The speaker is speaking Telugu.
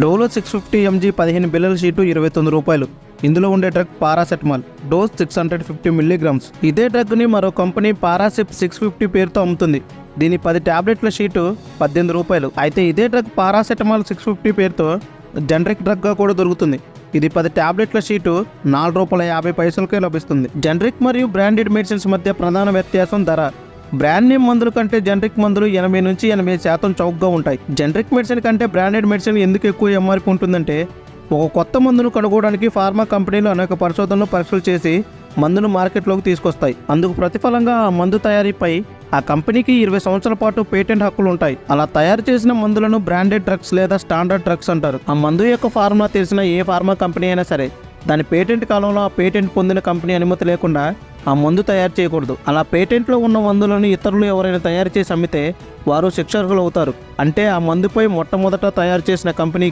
డోలో 650 mg 15 బిల్లల షీటు 29 రూపాయలు. ఇందులో ఉండే డ్రగ్ పారాసెటమాల్, డోస్ 650 మిల్లీగ్రామ్స్. ఇదే డ్రగ్ని మరో కంపెనీ పారాసిప్ 650 పేరుతో అమ్ముతుంది. దీని 10 టాబ్లెట్ల షీటు 18 రూపాయలు. అయితే ఇదే డ్రగ్ పారాసెటమాల్ 650 పేరుతో జనరిక్ డ్రగ్గా కూడా దొరుకుతుంది. ఇది 10 టాబ్లెట్ల షీటు ₹4.50కే లభిస్తుంది. జనరిక్ మరియు బ్రాండెడ్ మెడిసిన్స్ మధ్య ప్రధాన వ్యత్యాసం ధర. బ్రాండ్ నేమ్ మందుల కంటే జనరిక్ మందులు 80 నుంచి 80% చౌకగా ఉంటాయి. జనరిక్ మెడిసిన్ కంటే బ్రాండెడ్ మెడిసిన్ ఎందుకు ఎక్కువ ఎంఆర్పి ఉంటుందంటే, ఒక కొత్త మందును కనుగోవడానికి ఫార్మా కంపెనీలు అనేక పరిశోధనలు పరీక్షలు చేసి మందును మార్కెట్లోకి తీసుకొస్తాయి. అందుకు ప్రతిఫలంగా ఆ మందు తయారీపై ఆ కంపెనీకి 20 సంవత్సరాల పాటు పేటెంట్ హక్కులు ఉంటాయి. అలా తయారు చేసిన మందులను బ్రాండెడ్ డ్రగ్స్ లేదా స్టాండర్డ్ డ్రగ్స్ అంటారు. ఆ మందు యొక్క ఫార్ములా తెలిసిన ఏ ఫార్మా కంపెనీ అయినా సరే దాని పేటెంట్ కాలంలో ఆ పేటెంట్ పొందిన కంపెనీ అనుమతి లేకుండా ఆ మందు తయారు చేయకూడదు. అలా పేటెంట్లో ఉన్న మందులను ఇతరులు ఎవరైనా తయారు చేసి అమ్మితే వారు శిక్షార్హులు అవుతారు. అంటే ఆ మందుపై మొట్టమొదట తయారు చేసిన కంపెనీకి